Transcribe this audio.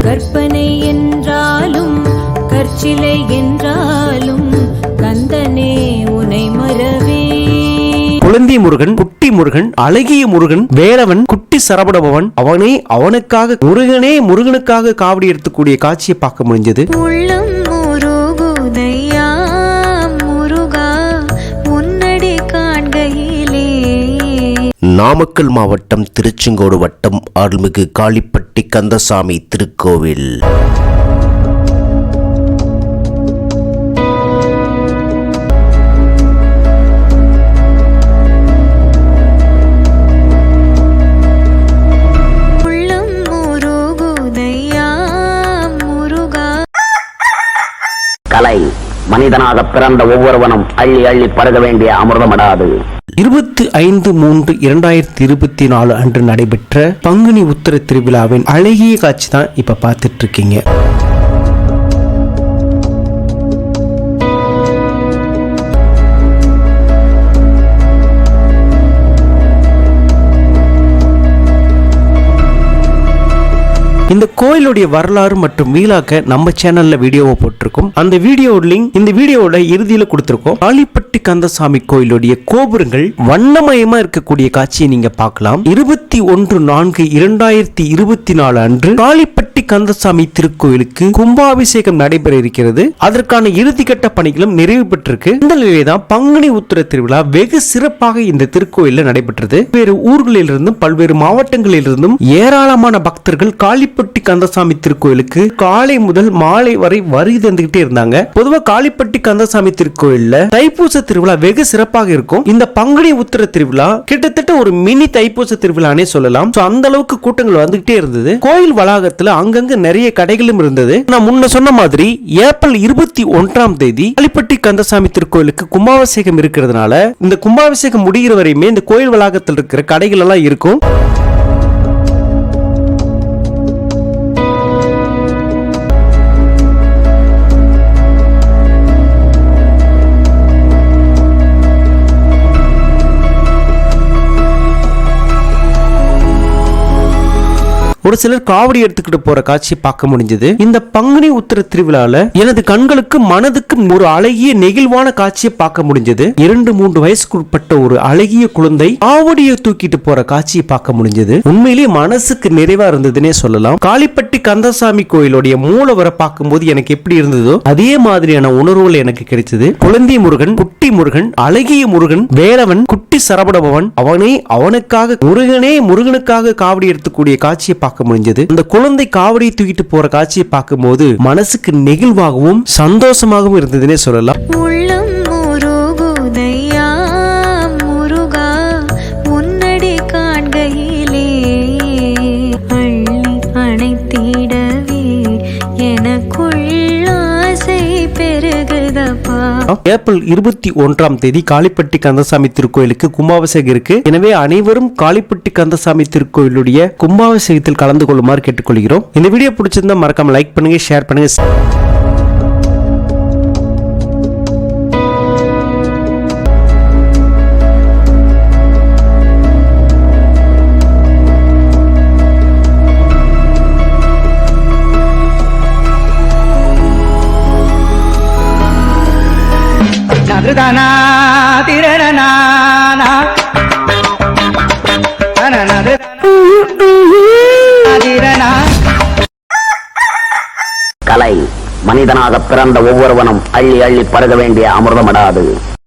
கற்பனை என்றாலும் கற்சிலை என்றாலும் கந்தனே உனை மறவே. குழந்தை முருகன், குட்டி முருகன், அழகிய முருகன், வேலவன், குட்டி சரபடபவன், அவனே அவனுக்காக முருகனே முருகனுக்காக காவடி எடுத்துக்கூடிய காட்சியை பார்க்க முடிஞ்சது. உள்ளம் முருகுதையா முருகா உன்னடி காண்கையிலே. நாமக்கல் மாவட்டம் திருச்செங்கோடு வட்டம் அருள்மிகு காளிப்பட்டி கந்தசாமி திருக்கோவில். கலை மனிதனாக பிறந்த ஒவ்வொருவனும் அள்ளி அள்ளி பருக வேண்டிய அமிர்தமடாது. 25/3/2024 அன்று நடைபெற்ற பங்குனி உத்திர திருவிழாவின் அழகிய காட்சி தான் இப்ப பார்த்துட்டு இருக்கீங்க. இந்த கோயிலுடைய வரலாறு மற்றும் வீலாக்க நம்ம சேனல்ல வீடியோவை போட்டிருக்கோம். அந்த வீடியோ லிங்க் இந்த வீடியோட இறுதியில கொடுத்திருக்கோம். காளிப்பட்டி கந்தசாமி கோயிலுடைய கோபுரங்கள் வண்ணமயமா இருக்கக்கூடிய காட்சியை நீங்க பார்க்கலாம். 21/4/2024 அன்று காளிப்பட்டி கந்தசாமி திருக்கோயிலுக்கு கும்பாபிஷேகம் நடைபெற இருக்கிறது. அதற்கான இறுதிக்கட்ட பணிகளும் நிறைவு பெற்றிருக்கு. இந்த நிலையில தான் பங்குனி உத்திர திருவிழா வெகு சிறப்பாக இந்த திருக்கோயிலில் நடைபெற்றது. வேறு ஊர்களில் இருந்தும் பல்வேறு மாவட்டங்களில் இருந்தும் ஏராளமான பக்தர்கள் காளிப்பட்டி கந்தசாமி திருக்கோயிலுக்கு காலை முதல் மாலை வரை வருகை தந்துகிட்டே இருந்தாங்க. பொதுவா காளிப்பட்டி கந்தசாமி திருக்கோயில்ல தைப்பூச திருவிழா வெகு சிறப்பாக இருக்கும். இந்த பங்குனி உத்திர திருவிழா கிட்டத்தட்ட ஒரு மினி தைப்பூச திருவிழானே சொல்லலாம். அந்த அளவுக்கு கூட்டங்கள் வந்துகிட்டே இருந்தது. கோயில் வளாகத்துல அங்கங்க நிறைய கடைகளும் இருந்தது. நான் முன்ன சொன்ன மாதிரி ஏப்ரல் 21ஆம் தேதி காளிப்பட்டி கந்தசாமி திருக்கோயிலுக்கு கும்பாபிஷேகம் இருக்கிறதுனால இந்த கும்பாபிஷேகம் முடிகிற வரையுமே இந்த கோயில் வளாகத்தில் இருக்கிற கடைகள் எல்லாம் இருக்கும். ஒரு சிலர் காவடி எடுத்துக்கிட்டு போற காட்சி பார்க்க முடிஞ்சது. இந்த பங்குனி உத்திர திருவிழால எனது கண்களுக்கும் மனதுக்கும் ஒரு அழகிய நெகிழ்வான காட்சியை பார்க்க முடிஞ்சது. 2-3 வயசுக்குட்பட்ட ஒரு அழகிய குழந்தை காவடியை தூக்கிட்டு போற காட்சியை பார்க்க முடிஞ்சது. உண்மையிலேயே மனசுக்கு நிறைவா இருந்ததுன்னே சொல்லலாம். காளிப்பட்டி கந்தசாமி கோயிலுடைய மூலவரை பார்க்கும்போது எனக்கு எப்படி இருந்ததோ அதே மாதிரியான உணர்வுகள் எனக்கு கிடைச்சது. குழந்தை முருகன், குட்டி முருகன், அழகிய முருகன், வேலவன், குட்டி சரபடபவன், அவனே அவனுக்காக முருகனே முருகனுக்காக காவடி எடுத்துக்கூடிய காட்சியை பார்க்க முடிஞ்சது. அந்த குழந்தை காவடி தூக்கிட்டு போற காட்சியை பார்க்கும்போது மனசுக்கு நெகிழ்வாகவும் சந்தோஷமாகவும் இருந்ததுன்னே சொல்லலாம். உள்ளம் முருகுதையா முருகா உன்னடி காண்கையிலே அள்ளி அணைத்திடவே எனக்குள் ஆசை பெருகுதப்பா. ஏப்ரல் 21ஆம் தேதி காளிப்பட்டி கந்தசாமி திருக்கோயிலுக்கு கும்பாபிஷேகம் இருக்கு. எனவே அனைவரும் காளிப்பட்டி கந்தசாமி திருக்கோயிலுடைய கும்பாபிஷேகத்தில் கலந்து கொள்ளுமாறு கேட்டுக்கொள்கிறோம். இந்த வீடியோ பிடிச்சிருந்தா மறக்காம லைக் பண்ணுங்க, ஷேர் பண்ணுங்க. கலை மனிதனாக பிறந்த ஒவ்வொருவனும் அள்ளி அள்ளி பருக வேண்டிய அமிர்தமடாது.